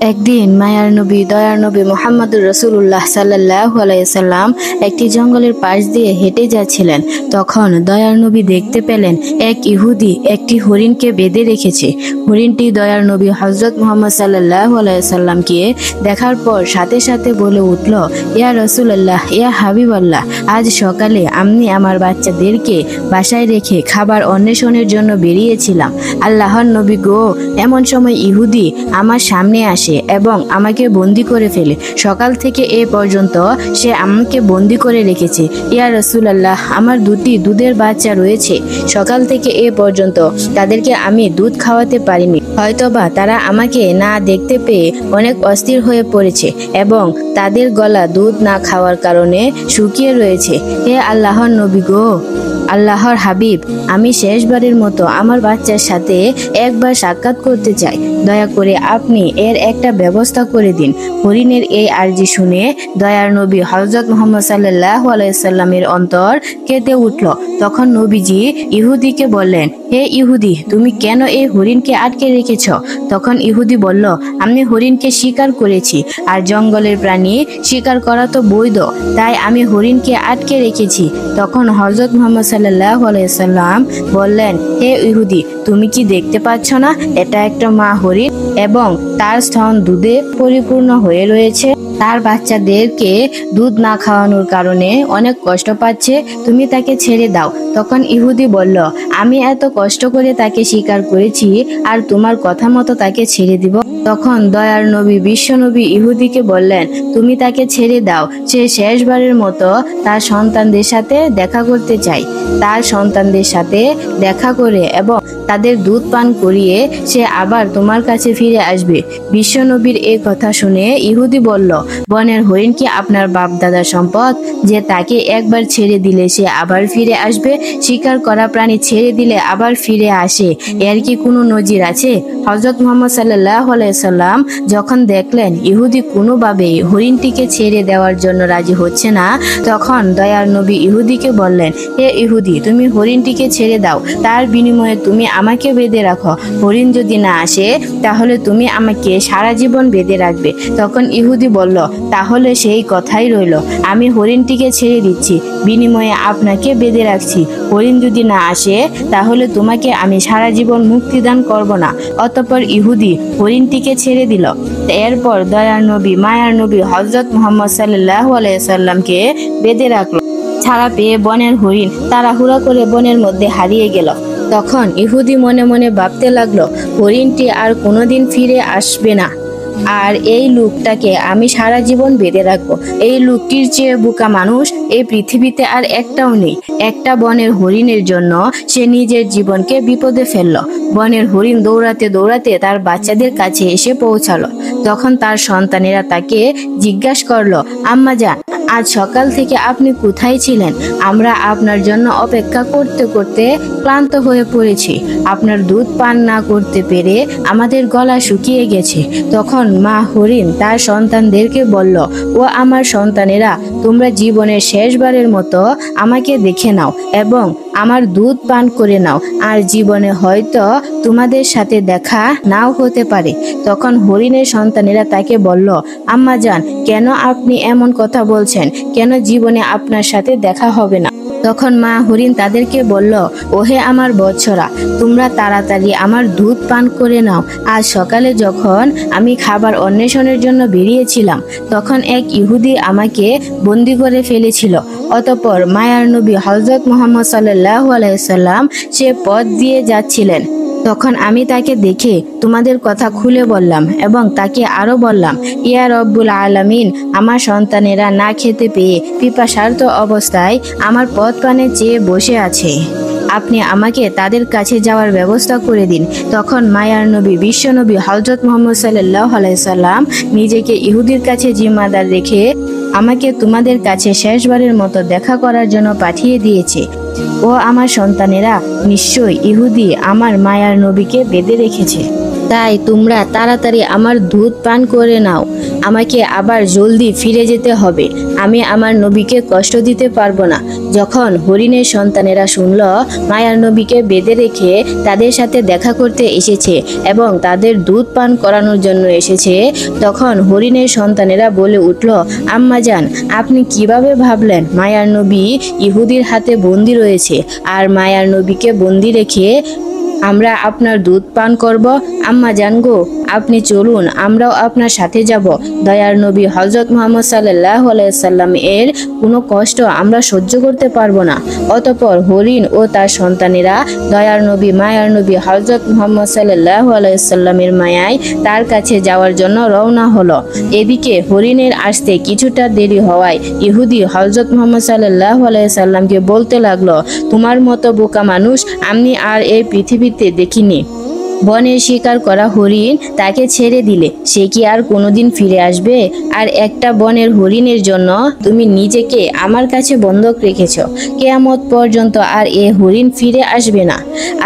একদিন মায়ার নবী দয়ার নবী মুহাম্মদুর রাসূলুল্লাহ সাল্লাল্লাহু আলাইহি সাল্লাম একটি জঙ্গলের পাশ দিয়ে হেঁটে যাচ্ছিলেন। তখন দয়ার নবী দেখতে পেলেন এক ইহুদি একটি হরিণকে বেঁধে রেখেছে। হরিণটি দয়ার নবী হযরত মুহাম্মদ সাল্লাল্লাহু আলাইহি সাল্লামকে দেখার পর সাথে সাথে বলে উঠল, ইয়া রাসূলুল্লাহ, ইয়া হাবিবাল্লাহ, আজ সকালে আমি আমার বাচ্চাদেরকে বাসায় রেখে খাবার অন্বেষণের জন্য বেরিয়েছিলাম। আল্লাহর নবী গো, এমন সময় ইহুদি আমার সামনে আসে এবং আমাকে বন্দি করে ফেলে। সকাল থেকে এ পর্যন্ত সে আমাকে বন্দি করে রেখেছে। ইয়া রাসূলুল্লাহ, আমার দুটি দুধের বাচ্চা রয়েছে। সকাল থেকে এ পর্যন্ত তাদেরকে আমি দুধ খাওয়াতে পারিনি। হয়তোবা তারা আমাকে না দেখতে পেয়ে অনেক অস্থির হয়ে পড়েছে এবং তাদের গলা দুধ না খাওয়ার কারণে শুকিয়ে রয়েছে। হে আল্লাহর নবী গো, আল্লাহর হাবিব, আমি শেষবারের মতো আমার বাচ্চার সাথে একবার সাক্ষাৎ করতে চাই। দয়া করে আপনি এর একটা ব্যবস্থা করে দিন। হরিণের এই আর্জি শুনে দয়ার নবী হযরত মুহাম্মদ সাল্লাল্লাহু আলাইহি সাল্লামের অন্তর কেঁদে উঠল। তখন নবীজি ইহুদিকে বললেন, হে ইহুদি, তুমি কেন এই হরিণকে আটকে রেখেছ? তখন ইহুদি বলল, আমি হরিণকে শিকার করেছি, আর জঙ্গলের প্রাণী শিকার করা তো বৈধ, তাই আমি হরিণকে আটকে রেখেছি। তখন হযরত মুহাম্মদ সাল্লাল্লাহু আলাইহি সাল্লাম বললেন, হে ইহুদি, তুমি কি দেখতে পাচ্ছ না এটা একটা মা হরিণ এবং তার স্তন দুধে পরিপূর্ণ হয়ে রয়েছে? তার বাচ্চাদেরকে দুধ না খাওয়ানোর কারণে অনেক কষ্ট পাচ্ছে, তুমি তাকে ছেড়ে দাও। তখন ইহুদি বলল, আমি এত কষ্ট করে তাকে শিকার করেছি, আর তোমার কথা মতো তাকে ছেড়ে দিব? তখন দয়ার নবী বিশ্ব নবী ইহুদিকে বললেন, তুমি তাকে ছেড়ে দাও, সে শেষবারের মতো তার সন্তানদের সাথে দেখা করতে চায়। তার সন্তানদের সাথে দেখা করে এবং তাদের দুধ পান করিয়ে সে আবার তোমার কাছে ফিরে আসবে। বিশ্বনবীর এই কথা শুনে ইহুদি বলল, বনের হরিণ কি আপনার বাপ দাদার সম্পদ যে তাকে একবার ছেড়ে দিলে সে আবার ফিরে আসবে? শিকার করা প্রাণী ছেড়ে দিলে আবার ফিরে আসে, এর কি কোনো নজির আছে? হযরত মুহাম্মদ সাল্লাল্লাহু আলাইহি সাল্লাম যখন দেখলেন ইহুদি কোনোভাবেই হরিণটিকে ছেড়ে দেওয়ার জন্য রাজি হচ্ছে না, তখন দয়ার নবী ইহুদিকে বললেন, হে ইহুদি, তুমি হরিণটিকে ছেড়ে দাও, তার বিনিময়ে তুমি আমাকে বেঁধে রাখো। হরিণ যদি না আসে তাহলে তুমি আমাকে সারা জীবন বেঁধে রাখবে। তখন ইহুদি বলল, তাহলে সেই কথাই রইল, আমি হরিণটিকে ছেড়ে দিচ্ছি, বিনিময়ে আপনাকে বেঁধে রাখছি। হরিণ যদি না আসে তাহলে তোমাকে আমি সারা জীবন মুক্তিদান করব না। অতঃপর ইহুদি হরিণটিকে ছেড়ে দিল। এরপর দয়ার নবী মায়ার নবী হযরত মুহাম্মদ সাল্লাল্লাহু আলাইহি সাল্লামকে বেঁধে রাখলো। ছাড়া পেয়ে বনের হরিণ তাড়াহুড়া করে বনের মধ্যে হারিয়ে গেল। তখন ইহুদি মনে মনে ভাবতে লাগলো, হরিণটি আর কোনোদিন ফিরে আসবে না, আর এই লোকটাকে আমি সারা জীবন বেঁধে রাখবো। এই লোকটির চেয়ে বোকা মানুষ এই পৃথিবীতে আর একটাও নেই। একটা বনের হরিণের জন্য সে নিজের জীবনকে বিপদে ফেললো। বনের হরিণ দৌড়াতে দৌড়াতে তার বাচ্চাদের কাছে এসে পৌঁছালো। তখন তার সন্তানেরা তাকে জিজ্ঞাসা করলো, আম্মা জান, আজ সকাল থেকে আপনি কোথায় ছিলেন? আমরা আপনার জন্য অপেক্ষা করতে করতে ক্লান্ত হয়ে পড়েছি। আপনার দুধ পান না করতে পেরে আমাদের গলা শুকিয়ে গেছে। তখন মা হরিণ তার সন্তানদেরকে বলল, ও আমার সন্তানেরা, তোমরা জীবনের শেষবারের মতো আমাকে দেখে নাও এবং আমার দুধ পান করে নাও, আর জীবনে হয়তো তোমাদের সাথে দেখা নাও হতে পারে। তখন হরিণের সন্তানেরা তাকে বলল, আম্মা জান, কেন আপনি এমন কথা বলছেন? কেন জীবনে আপনার সাথে দেখা হবে না? তখন মা হরিণ তাদেরকে বলল, ওহে আমার বৎসরা, তোমরা তাড়াতাড়ি আমার দুধ পান করে নাও। আজ সকালে যখন আমি খাবার অন্বেষণের জন্য বেরিয়েছিলাম, তখন এক ইহুদি আমাকে বন্দি করে ফেলেছিল। অতঃপর মায়ার নবী হযরত মুহাম্মদ সাল্লাল্লাহু আলাইহি সাল্লাম সে পথ দিয়ে যাচ্ছিলেন। তখন আমি তাকে দেখে তোমাদের কথা খুলে বললাম এবং তাকে আরো বললাম, ইয়া রব্বুল আলামিন, আমার সন্তানেরা না খেতে পেয়ে পিপাসার্ত অবস্থায় আমার পথ পানে চেয়ে বসে আছে, আপনি আমাকে তাদের কাছে যাওয়ার ব্যবস্থা করে দিন। তখন মায়ার নবী বিশ্ব নবী হযরত মুহাম্মদ সাল্লাল্লাহু আলাইহি সাল্লাম নিজেকে ইহুদির কাছে জিম্মাদার রেখে আমাকে তোমাদের কাছে শেষবারের মতো দেখা করার জন্য পাঠিয়ে দিয়েছে। ও আমার সন্তানেরা, নিশ্চয়ই ইহুদি আমার মায়ার নবীকে বেঁধে রেখেছে, তাই তোমরা তাড়াতাড়ি আমার দুধ পান করে নাও। আমাকে আবার জলদি ফিরে যেতে হবে। আমি আমার নবীকে কষ্ট দিতে পারবো না। যখন হরিণের সন্তানেরা শুনল মায়ার নবীকে বেঁধে রেখে তাদের সাথে দেখা করতে এসেছে এবং তাদের দুধ পান করানোর জন্য এসেছে, তখন হরিণের সন্তানেরা বলে উঠল, আম্মাজান, আপনি কিভাবে ভাবলেন মায়ার নবী ইহুদির হাতে বন্দী রয়েছে আর মায়ার নবীকে বন্দী রেখে আমরা আপনার দুধ পান করব? আম্মা জান গো, আপনি চলুন, আমরাও আপনার সাথে যাব। দয়ার নবী হযরত মুহাম্মদ সাল্লাল্লাহু আলাইহি সাল্লাম এর কোনো কষ্ট আমরা সহ্য করতে পারবো না। অতঃপর হরিণ ও তার সন্তানেরা দয়ার নবী মায়ার নবী হযরত মুহাম্মদ সাল্লাল্লাহু আলাইহি সাল্লামের মায়ায় তার কাছে যাওয়ার জন্য রওনা হলো। এদিকে হরিণের আসতে কিছুটা দেরি হওয়ায় ইহুদি হযরত মুহাম্মদ সাল্লাল্লাহু আলাইহি সাল্লামকে বলতে লাগলো, তোমার মতো বোকা মানুষ আমি আর এই পৃথিবীতে দেখিনি। বনের শিকার করা হরিণ তাকে ছেড়ে দিলে সে কি আর কোনোদিন ফিরে আসবে? আর একটা বনের হরিণের জন্য তুমি নিজেকে আমার কাছে বন্ধক রেখেছ। কেয়ামত পর্যন্ত আর এ হরিণ ফিরে আসবে না,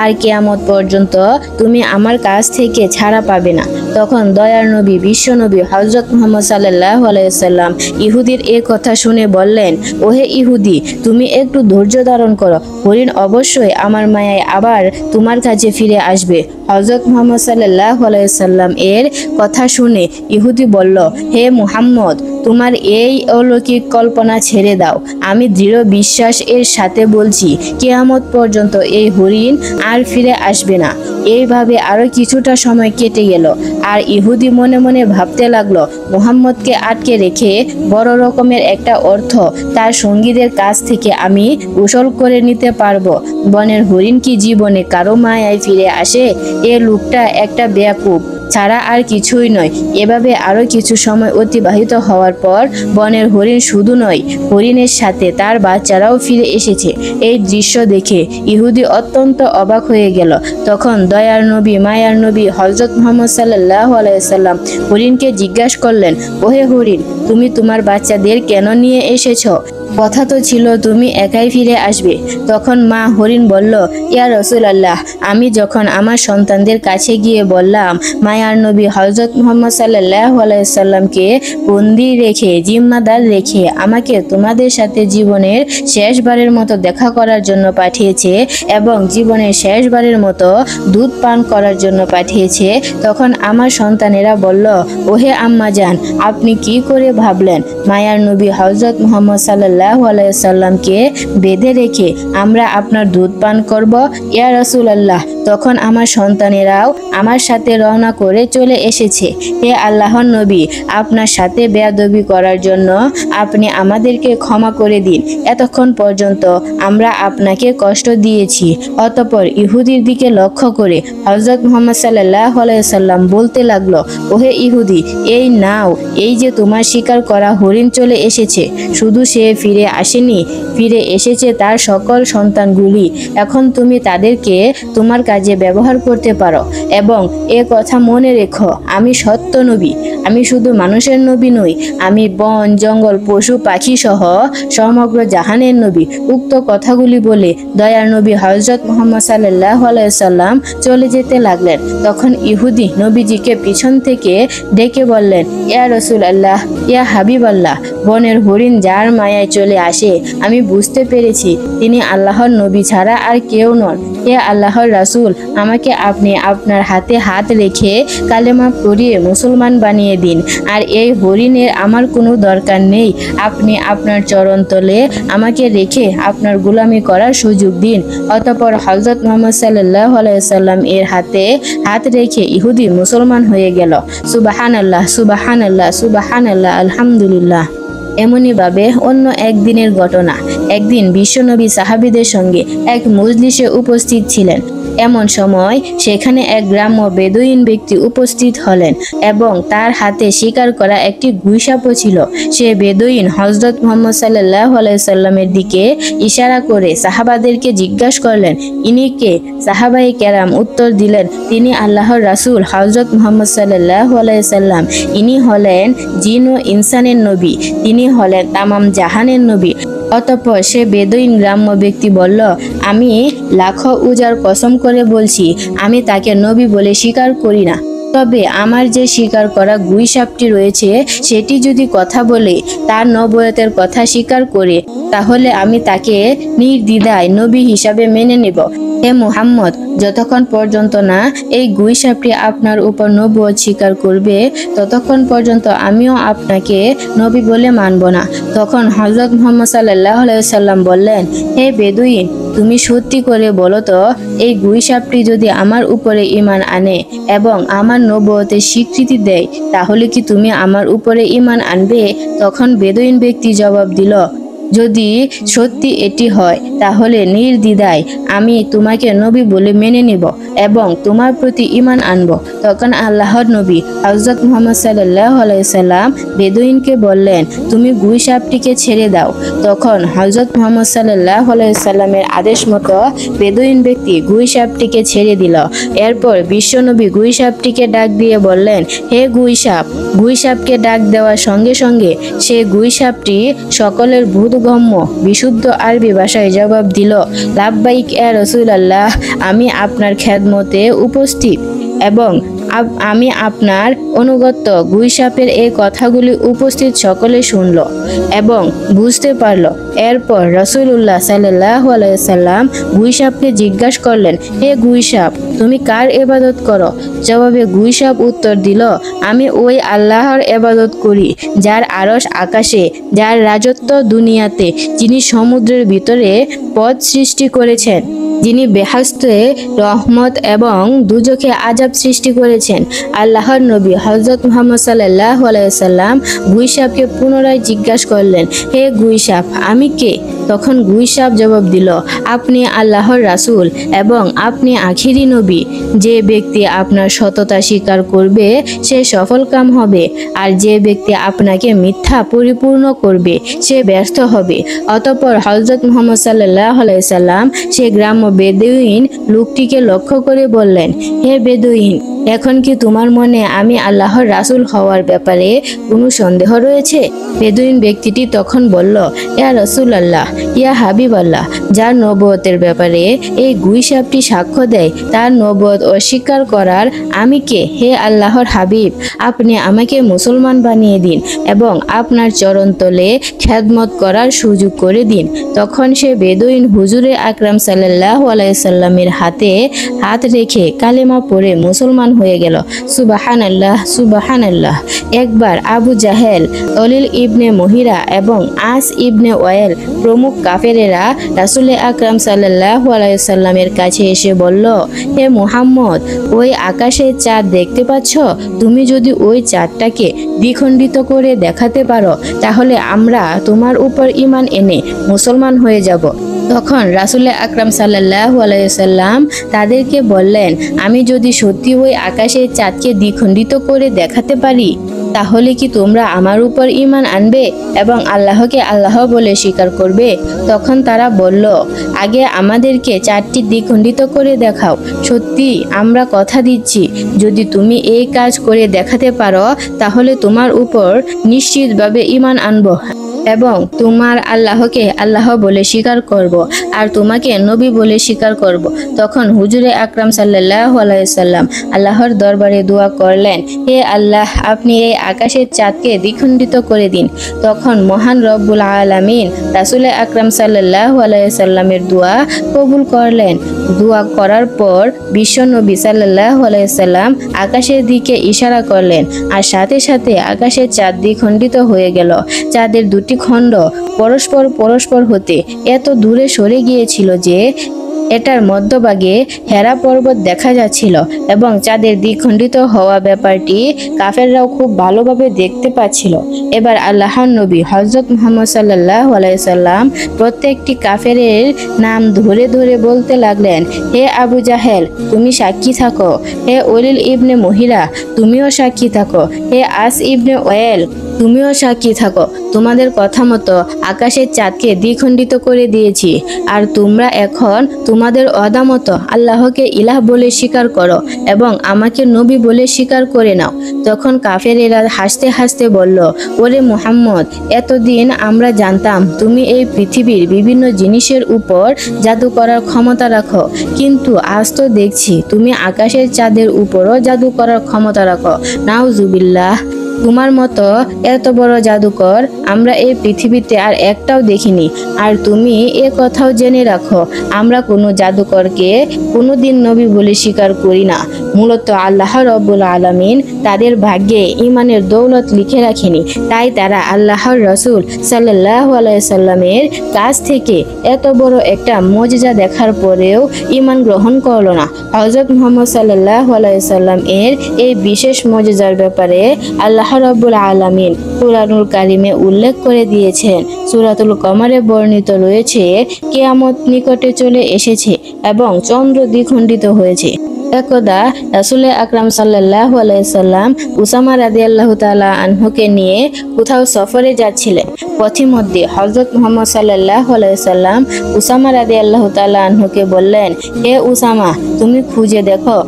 আর কেয়ামত পর্যন্ত তুমি আমার কাছ থেকে ছাড়া পাবে না। তখন দয়ার নবী বিশ্ব নবী হযরত মুহাম্মদ সাল্লাল্লাহু আলাইহি সাল্লাম ইহুদির এ কথা শুনে বললেন, ওহে ইহুদি, তুমি একটু ধৈর্য ধারণ করো, হরিণ অবশ্যই আমার মায়ায় আবার তোমার কাছে ফিরে আসবে। হযরত মুহাম্মদ সাল্লাল্লাহু আলাইহি সাল্লাম এর কথা শুনে ইহুদি বলল, হে মুহাম্মদ, তোমার এই অলৌকিক কল্পনা ছেড়ে দাও। আমি দৃঢ় বিশ্বাস এর সাথে বলছি, কিয়ামত পর্যন্ত এই হরিণ আর ফিরে আসবে না। এইভাবে আরো কিছুটা সময় কেটে গেল আর ইহুদি মনে মনে ভাবতে লাগলো, মুহাম্মদকে আটকে রেখে বড় রকমের একটা অর্থ তার সঙ্গীদের কাছ থেকে আমি উসুল করে নিতে পারবো। বনের হরিণ কি জীবনে কারো মায়ায় ফিরে আসে? এ লোকটা একটা বেয়াকুব ছাড়া আর কিছুই নয়। এভাবে আরো কিছু সময় অতিবাহিত হওয়ার পর বনের হরিণ শুধু নয়, হরিণের সাথে তার বাচ্চারাও ফিরে এসেছে। এই দৃশ্য দেখে ইহুদি অত্যন্ত অবাক হয়ে গেল। তখন দয়ার নবী মায়ার নবী হযরত মুহাম্মদ সাল্লাল্লাহু আলাইহি সাল্লাম হরিণকে জিজ্ঞাসা করলেন, ওহে হরিণ, তুমি তোমার বাচ্চাদের কেন নিয়ে এসেছো? কথা তো ছিল তুমি একাই ফিরে আসবে। তখন মা হরিণ বলল, ইয়া রাসূলুল্লাহ, আমি যখন আমার সন্তানদের কাছে গিয়ে বললাম মায়ার নবী হযরত মুহাম্মদ সাল্লাল্লাহু আলাইহি সাল্লামকে বন্দী রেখে জিম্মাদার রেখে আমাকে তোমাদের সাথে জীবনের শেষবারের মতো দেখা করার জন্য পাঠিয়েছে এবং জীবনের শেষবারের মতো দুধ পান করার জন্য পাঠিয়েছে, তখন আমার সন্তানেরা বলল, ওহে আম্মাজান, আপনি কি করে ভাবলেন মায়ার নবী হযরত মুহাম্মদ সাল্লাল্লাহু আলাইহি সাল্লামকে বেঁধে রেখে আমরা আপনার দুধ পান করব? ইয়া রাসূলুল্লাহ, তখন আমার সন্তানেরাও আমার সাথে রওনা করে চলে এসেছে। হে আল্লাহর নবী, আপনার সাথে বেয়াদবি করার জন্য আপনি আমাদেরকে ক্ষমা করে দিন। এতক্ষণ পর্যন্ত আমরা আপনাকে কষ্ট দিয়েছি। অতঃপর ইহুদির দিকে লক্ষ্য করে হযরত মুহাম্মদ সাল্লাল্লাহু আলাইহি সাল্লাম বলতে লাগলো, ওহে ইহুদি, এই নাও, এই যে তোমার শিকার করা হরিণ চলে এসেছে। শুধু সে ফিরে আসেনি, ফিরে এসেছে তার সকল সন্তানগুলি। এখন তুমি তাদেরকে তোমার কাজে ব্যবহার করতে পারো এবং এ কথা মনে রেখো, আমি সত্য নবী। আমি শুধু মানুষের নবী নই, আমি বন জঙ্গল পশু পাখি সহ সমগ্র জাহানের নবী। উক্ত কথাগুলি বলে দয়ার নবী হযরত মুহাম্মদ সাল্লাল্লাহু আলাইহি সাল্লাম চলে যেতে লাগলেন। তখন ইহুদি নবীজিকে পিছন থেকে ডেকে বললেন, ইয়া রাসূলুল্লাহ, ইয়া হাবিবাল্লাহ, বনের হরিণ যার মায়ায় চলে আসে আমি বুঝতে পেরেছি তিনি আল্লাহর নবী ছাড়া আর কেউ নন। হে আল্লাহর রাসূল, আমাকে আপনি আপনার হাতে হাত রেখে কালেমা পড়িয়ে মুসলমান বানিয়ে দিন। আর এই হরিণের আমার কোনো দরকার নেই। আপনি আপনার চরণ তলে আমাকে রেখে আপনার গোলামি করার সুযোগ দিন। অতঃপর হযরত মুহাম্মদ সাল্লাল্লাহু আলাইহি সাল্লাম এর হাতে হাত রেখে ইহুদি মুসলমান হয়ে গেল। সুবহানাল্লাহ, সুবহানাল্লাহ, সুবহানাল্লাহ, আলহামদুলিল্লাহ। এমনিভাবে অন্য একদিনের ঘটনা। একদিন বিশ্বনবী সাহাবীদের সঙ্গে এক মজলিসে উপস্থিত ছিলেন। এমন সময় সেখানে এক গ্রাম্য বেদুইন ব্যক্তি উপস্থিত হলেন এবং তার হাতে শিকার করা একটি গুইসাপও ছিল। সে বেদুইন হযরত মুহাম্মদ সাল্লাল্লাহু আলাইহি সাল্লামের দিকে ইশারা করে সাহাবাদেরকে জিজ্ঞাসা করলেন, ইনি কে? সাহাবায়ে কেরাম উত্তর দিলেন, তিনি আল্লাহর রাসূল হযরত মুহাম্মদ সাল্লাল্লাহু আলাইহি সাল্লাম। ইনি হলেন জিন ও ইনসানের নবী, তিনি হলেন তামাম জাহানের নবী। অতঃপর সে বেদুইন গ্রাম্য ব্যক্তি বলল, আমি লাখো উজার কসম করে বলছি, আমি তাকে নবী বলে স্বীকার করি না। তবে আমার যে স্বীকার করা গুই সাপটি রয়েছে সেটি যদি কথা বলে, তার নবুয়তের কথা স্বীকার করে, তাহলে আমি তাকে নির্দ্বিধায় নবী হিসাবে মেনে নেব। হে মুহাম্মদ, যতক্ষণ পর্যন্ত না এই গুই সাপটি আপনার উপর নবুয়ত স্বীকার করবে, ততক্ষণ পর্যন্ত আমিও আপনাকে নবী বলে মানব না। তখন হযরত মুহাম্মদ সাল্লাল্লাহু আলাইহি সাল্লাম বললেন, হে বেদুইন, তুমি সত্যি করে বলো তো, এই গুই সাপটি যদি আমার উপরে ঈমান আনে এবং আমার নবুয়তের স্বীকৃতি দেয়, তাহলে কি তুমি আমার উপরে ঈমান আনবে? তখন বেদুইন ব্যক্তি জবাব দিল, যদি সত্যি এটি হয় তাহলে নির্দ্বিধায় আমি তোমাকে নবী বলে মেনে নিব এবং তোমার প্রতি ঈমান আনব। তখন আল্লাহর নবী হযরত মুহাম্মদ সাল্লাল্লাহু আলাইহি সাল্লাম বেদুইনকে বললেন, তুমি গুই সাপটিকে ছেড়ে দাও। তখন হযরত মুহাম্মদ সাল্লাল্লাহু আলাইহি সাল্লামের আদেশ মতো বেদুইন ব্যক্তি গুই সাপটিকে ছেড়ে দিল। এরপর বিশ্বনবী গুই সাপটিকে ডাক দিয়ে বললেন, হে গুই সাপ। গুই সাপকে ডাক দেওয়ার সঙ্গে সঙ্গে সে গুই সাপটি সকলের বোধগম্য বিশুদ্ধ আরবি ভাষায় জবাব দিল, লাব্বাইক ইয়া রাসূলুল্লাহ, আমি আপনার খেদমতে উপস্থিত এবং আমি আপনার অনুগত। গুই সাপের এই কথাগুলি উপস্থিত সকলে শুনল এবং বুঝতে পারল। এরপর রাসূলুল্লাহ সাল্লাল্লাহু আলাইহি সাল্লাম গুই সাপকে জিজ্ঞাসা করলেন, হে গুই সাপ, তুমি কার ইবাদত করো? জবাবে গুই সাপ উত্তর দিল, আমি ওই আল্লাহর ইবাদত করি যার আরশ আকাশে, যার রাজত্ব দুনিয়াতে, যিনি সমুদ্রের ভিতরে পথ সৃষ্টি করেছেন, যিনি বেহেশতে রহমত এবং দুজখে আযাব সৃষ্টি করেছেন। আল্লাহর নবী হযরত মুহাম্মদ সাল্লাল্লাহু আলাইহি সাল্লাম গুই সাপকে পুনরায় জিজ্ঞাসা করলেন, হে গুই সাপ, আমি কে? তখন গুই সাপ জবাব দিল, আপনি আল্লাহর রাসূল এবং আপনি আখিরি নবী। যে ব্যক্তি আপনার সততা স্বীকার করবে সে সফলকাম হবে, আর যে ব্যক্তি আপনাকে মিথ্যা পরিপূর্ণ করবে সে ব্যর্থ হবে। অতঃপর হযরত মুহাম্মদ সাল্লাল্লাহু আলাইহি সাল্লাম সে গ্রাম্য বেদুইন লোকটিকে লক্ষ্য করে বললেন, হে বেদুইন, এখন কি তোমার মনে আমি আল্লাহর রাসূল হওয়ার ব্যাপারে কোনো সন্দেহ রয়েছে? বেদুইন ব্যক্তিটি তখন বলল, ইয়া রাসূলুল্লাহ, ইয়া হাবিবাল্লাহ, যার নবুয়তের ব্যাপারে এই গুই সাপটি সাক্ষ্য দেয়, তার নবুয়ত অস্বীকার করার আমি কে? হে আল্লাহর হাবিব, আপনি আমাকে মুসলমান বানিয়ে দিন এবং আপনার চরণতলে খেদমত করার সুযোগ করে দিন। তখন সে বেদুইন হুজুরে আকরাম সাল্লাল্লাহু আলাইহি সাল্লামের হাতে হাত রেখে কালেমা পড়ে মুসলমান হয়ে গেল। সুবহানাল্লাহ, সুবহানাল্লাহ। একবার আবু জাহেল, অলিল ইবনে মুহিরা এবং আস ইবনে ওয়াইল প্রমুখ কাফেরেরা রাসূল আকরাম সাল্লাল্লাহু আলাইহি সাল্লামের কাছে এসে বলল, হে মুহাম্মদ, ওই আকাশের চাঁদ দেখতে পাচ্ছ? তুমি যদি ওই চাঁদটাকে দ্বিখণ্ডিত করে দেখাতে পারো, তাহলে আমরা তোমার উপর ঈমান এনে মুসলমান হয়ে যাব। তখন রাসূল আকরাম সাল্লাল্লাহু আলাইহি সাল্লাম তাদেরকে বললেন, আমি যদি সত্যি ওই আকাশের চাঁদকে দ্বিখণ্ডিত করে দেখাতে পারি, তাহলে কি তোমরা আমার উপর ঈমান আনবে এবং আল্লাহকে আল্লাহ বলে স্বীকার করবে? তখন তারা বলল, আগে আমাদেরকে চাঁদটি দ্বিখণ্ডিত করে দেখাও। সত্যি আমরা কথা দিচ্ছি, যদি তুমি এই কাজ করে দেখাতে পারো, তাহলে তোমার উপর নিশ্চিতভাবে ঈমান আনব এবং তোমার আল্লাহকে আল্লাহ বলে স্বীকার করব আর তোমাকে নবী বলে স্বীকার করব। তখন হুজুরে আকরাম সাল্লাল্লাহু আলাইহি সাল্লাম আল্লাহর দরবারে দোয়া করলেন, হে আল্লাহ, আপনি এই আকাশের চাঁদকে দ্বিখণ্ডিত করে দিন। তখন মহান রব্বুল আলামিন রাসূল আকরাম সাল্লাল্লাহু আলাইহি সাল্লামের দোয়া কবুল করলেন। দোয়া করার পর বিশ্বনবী সাল্লাল্লাহু আলাইহি সাল্লাম আকাশের দিকে ইশারা করলেন আর সাথে সাথে আকাশের চাঁদ দ্বিখণ্ডিত হয়ে গেল। চাঁদের দুটি খণ্ড পরস্পর হতে এত দূরে সরে গিয়েছিল যে এটার মধ্যভাগে হেরা পর্বত দেখা যাচ্ছিল এবং চাঁদের দ্বিখণ্ডিত হওয়া ব্যাপারটি কাফেররাও খুব ভালোভাবে দেখতে পাচ্ছিল। এবার আল্লাহর নবী হযরত মুহাম্মদ সাল্লাল্লাহু আলাইহি সাল্লাম প্রত্যেকটি কাফেরের নাম ধরে ধরে বলতে লাগলেন, হে আবু জাহেল, তুমি সাক্ষী থাকো। হে অলিল ইবনে মুহিরা, তুমিও সাক্ষী থাকো। হে আস ইবনে ওয়াইল, তুমিও সাক্ষী থাকো, তোমাদের কথা মতো আকাশের চাঁদকে দ্বিখণ্ডিত করে দিয়েছি, আর তোমরা এখন তোমাদের ওয়াদা মতো আল্লাহকে ইলাহ বলে স্বীকার করো এবং আমাকে নবী বলে স্বীকার করে নাও। তখন কাফেরেরা হাসতে হাসতে বলল, ওরে মুহাম্মদ, এতদিন আমরা জানতাম তুমি এই পৃথিবীর বিভিন্ন জিনিসের উপর জাদু করার ক্ষমতা রাখো, কিন্তু আজ তো দেখছি তুমি আকাশের চাঁদের উপরও জাদু করার ক্ষমতা রাখো। নাউজুবিল্লাহ, তোমার মতো এত বড় জাদুকর আমরা এই পৃথিবীতে আর একটাও দেখিনি। আর তুমি এ কথাও জেনে রাখো, আমরা কোনো জাদুকরকে কোনোদিন নবী বলে স্বীকার করি না। মূলত আল্লাহ রব্বুল আলামিন তাদের ভাগ্যে ঈমানের দৌলত লিখে রাখেনি, তাই তারা আল্লাহর রসুল সাল্লাল্লাহু আলাইহি সাল্লামের কাছ থেকে এত বড় একটা মুজিজা দেখার পরেও ঈমান গ্রহণ করলো না। হযরত মুহাম্মদ সাল্লাল্লাহু আলাইহি সাল্লাম এর এই বিশেষ মুজিজার ব্যাপারে আল্লাহ রব্বুল আলামিন কুরআনুল কারিমে উল্লেখ করে দিয়েছেন। সূরাতুল কমারে বর্ণিত রয়েছে, কিয়ামত নিকটে চলে এসেছে এবং চন্দ্র দ্বিখণ্ডিত হয়েছে। একদা রাসূল আকরাম সাল্লাল্লাহু আলাইহি সাল্লাম উসামা রাদিয়াল্লাহু তাআলা আনহুকে নিয়ে কোথাও সফরে যাচ্ছিলেন। পথিমধ্যে হযরত মুহাম্মদ সাল্লাল্লাহু আলাইহি সাল্লাম উসামা রাদিয়াল্লাহু তাআলা আনহুকে বললেন, হে উসামা, তুমি খুঁজে দেখো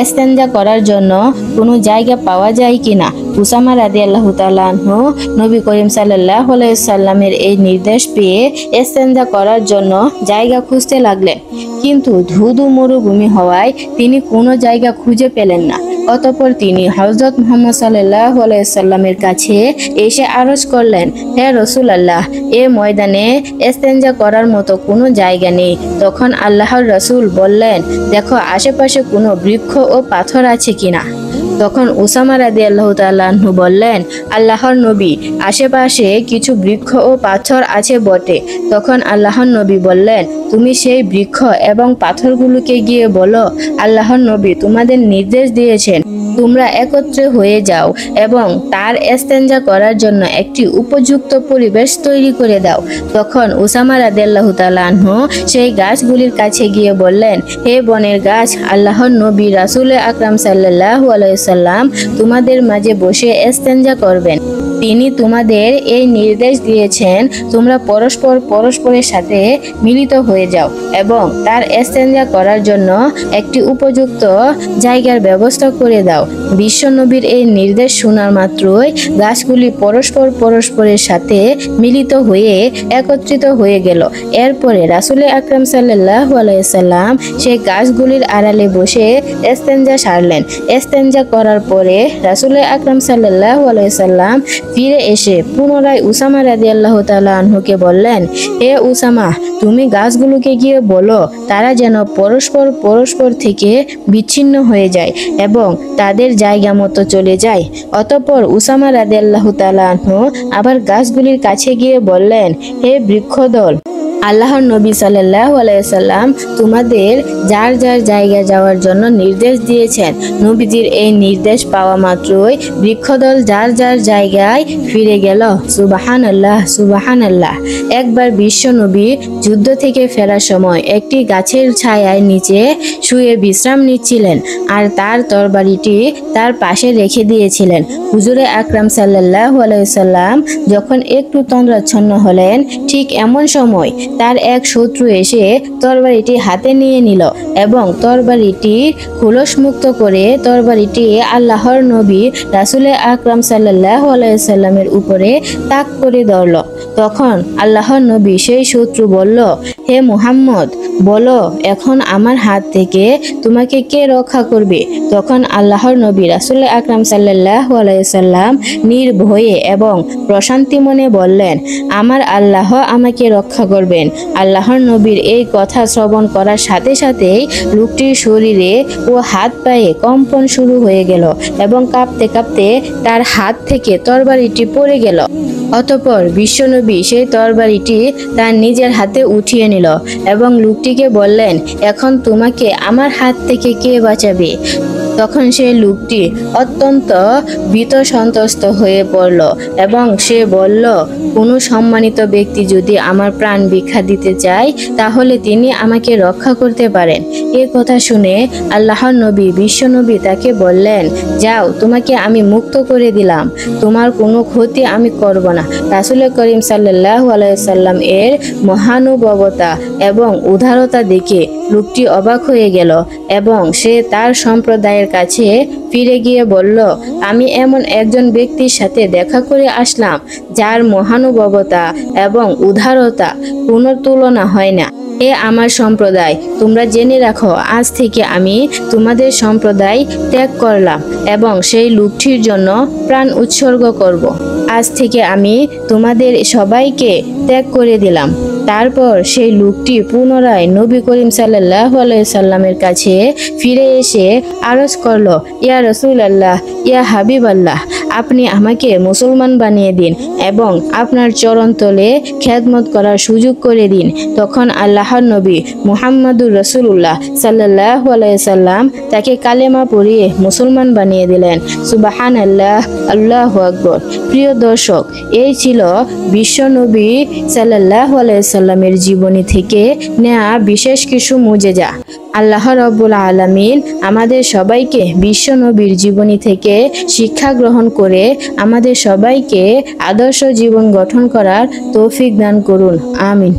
ইস্তেনজা করার জন্য কোনো জায়গা পাওয়া যায় কিনা। উসামা রাদিয়াল্লাহু তাআলা আনহু নবী করিম সাল্লাল্লাহু আলাইহি সাল্লামের এই নির্দেশ পেয়ে ইস্তেনজা করার জন্য জায়গা খুঁজতে লাগলেন, কিন্তু ধুধু মরুভূমি হওয়ায় তিনি কোনো জায়গা খুঁজে পেলেন না। অতঃপর তিনি হযরত মুহাম্মদ সাল্লাল্লাহু আলাইহি সাল্লামের কাছে এসে আরজ করলেন, হে রাসূলুল্লাহ, এ ময়দানে ইস্তেনজা করার মতো কোনো জায়গা নেই। তখন আল্লাহর রাসূল বললেন, দেখো আশেপাশে কোনো বৃক্ষ ও পাথর আছে কিনা। তখন উসামা রাদিয়াল্লাহু তাআলা আনহু বললেন, আল্লাহর নবী, আশেপাশে কিছু বৃক্ষ ও পাথর আছে বটে। তখন আল্লাহর নবী বললেন, তুমি সেই বৃক্ষ এবং পাথরগুলোকে গিয়ে বলো, আল্লাহর নবী তোমাদের নির্দেশ দিয়েছেন তোমরা একত্রে হয়ে যাও এবং তার ইস্তেনজা করার জন্য একটি উপযুক্ত পরিবেশ তৈরি করে দাও। তখন উসামা রাদিয়াল্লাহু তাআলা আনহু সেই গাছগুলির কাছে গিয়ে বললেন, হে বনের গাছ, আল্লাহর নবী রাসূল আকরাম সাল্লাল্লাহু আলাইহি সাল্লাম তোমাদের মাঝে বসে ইস্তেনজা করবেন। তিনি তোমাদের এই নির্দেশ দিয়েছেন, তোমরা পরস্পরের সাথে মিলিত হয়ে যাও এবং তার ইস্তেনজা করার জন্য একটি উপযুক্ত জায়গার ব্যবস্থা করে দাও। বিশ্বনবীর এই নির্দেশ শোনার মাত্রই গাছগুলি পরস্পরের সাথে মিলিত হয়ে একত্রিত হয়ে গেল। এরপরে রাসূল আকরাম সাল্লাল্লাহু আলাইহি সাল্লাম সেই গাছগুলির আড়ালে বসে ইস্তেনজা সারলেন। ইস্তেনজা করার পরে রাসূল আকরাম সাল্লাল্লাহু আলাইহি সাল্লাম ফিরে এসে পুনরায় উসামা রাদিয়াল্লাহু তাআলা আনহুকে বললেন, হে উসামা, তুমি গাছগুলোকে গিয়ে বলো তারা যেন পরস্পর থেকে বিচ্ছিন্ন হয়ে যায় এবং তাদের জায়গা মতো চলে যায়। অতঃপর উসামা রাদিয়াল্লাহু তাআলা আনহু আবার গাছগুলির কাছে গিয়ে বললেন, হে বৃক্ষদল, আল্লাহর নবী সাল্লাল্লাহু আলাইহি সাল্লাম তোমাদের যার জায়গা যাওয়ার জন্য নির্দেশ দিয়েছেন। নবীজির এই নির্দেশ পাওয়া মাত্রই বৃক্ষদল যার জায়গায় ফিরে গেল। সুবহানাল্লাহ, সুবহানাল্লাহ। একবার বিশ্ব নবী যুদ্ধ থেকে ফেরার সময় একটি গাছের ছায়ার নিচে শুয়ে বিশ্রাম নিচ্ছিলেন আর তার তরবারিটি তার পাশে রেখে দিয়েছিলেন। হুজুরে আকরাম সাল্লাল্লাহু আলাইহি সাল্লাম যখন একটু তন্দ্রাচ্ছন্ন হলেন, ঠিক এমন সময় তার এক শত্রু এসে তরবারিটি হাতে নিয়ে নিল এবং তরবারিটির খোলস মুক্ত করে তরবারিটি আল্লাহর নবী রাসূল আকরাম সাল্লাল্লাহু আলাইহি সাল্লামের উপরে তাক করে ধরল। তখন আল্লাহর নবী সেই শত্রু বলল, হে মুহাম্মদ, বলো এখন আমার হাত থেকে তোমাকে কে রক্ষা করবে। তখন আল্লাহর নবী রাসূল আকরাম সাল্লাল্লাহু আলাইহি সাল্লাম নির্ভয়ে এবং প্রশান্তি মনে বললেন, আমার আল্লাহ আমাকে রক্ষা করবেন। আল্লাহর নবীর এই কথা শ্রবণ করার সাথে সাথেই লোকটির শরীরে ও হাত পায়ে কম্পন শুরু হয়ে গেল এবং কাঁপতে কাঁপতে তার হাত থেকে তরবারিটি পড়ে গেল। অতঃপর বিশ্বনবী সেই তরবারিটি তার নিজের হাতে উঠিয়ে নিল এবং লোকটিকে বললেন, এখন তোমাকে আমার হাত থেকে কে বাঁচাবে। তখন সেই লোকটি অত্যন্ত ভীত সন্ত্রস্ত হয়ে পড়ল এবং সে বলল, কোনো সম্মানিত ব্যক্তি যদি আমার প্রাণ ভিক্ষা দিতে চায় তাহলে তিনি আমাকে রক্ষা করতে পারেন। এ কথা শুনে আল্লাহর নবী বিশ্বনবী তাকে বললেন, যাও, তোমাকে আমি মুক্ত করে দিলাম, তোমার কোনো ক্ষতি আমি করব না। রাসূল করিম সাল্লাল্লাহু আলাইহি সাল্লাম এর মহানুভবতা এবং উদারতা দেখে লোকটি অবাক হয়ে গেল এবং সে তার সম্প্রদায়ের কাছে ফিরে গিয়ে বলল, আমি এমন একজন ব্যক্তির সাথে দেখা করে আসলাম যার মহানুভবতা এবং উদারতা কোনো তুলনা হয় না। এ আমার সম্প্রদায়, তোমরা জেনে রাখো, আজ থেকে আমি তোমাদের সম্প্রদায় ত্যাগ করলাম এবং সেই লোকটির জন্য প্রাণ উৎসর্গ করব। আজ থেকে আমি তোমাদের সবাইকে ত্যাগ করে দিলাম। তারপর সেই লোকটি পুনরায় নবী করিম সাল্লাল্লাহু আলাইহি সাল্লামের কাছে ফিরে এসে আরজ করল, ইয়া রাসূলুল্লাহ, ইয়া হাবিবাল্লাহ, আপনি আমাকে মুসলমান বানিয়ে দিন এবং আপনার চরণতলে খেদমত করার সুযোগ করে দিন। তখন আল্লাহর নবী মুহাম্মদুর রাসূলুল্লাহ সাল্লাল্লাহু আলাইহি সাল্লাম তাকে কালেমা পড়িয়ে মুসলমান বানিয়ে দিলেন। সুবহানাল্লাহ, আল্লাহু আকবার। প্রিয় দর্শক, এই ছিল বিশ্ব নবী সাল্লাল্লাহু আলাইহি সাল্লামের জীবনী থেকে নেওয়া বিশেষ কিছু মুজিজা। আল্লাহ রাব্বুল আলামিন আমাদের সবাইকে বিশ্ব নবীর জীবনী থেকে শিক্ষা গ্রহণ করে আমাদের সবাইকে আদর্শ জীবন গঠন করার তৌফিক দান করুন। আমিন।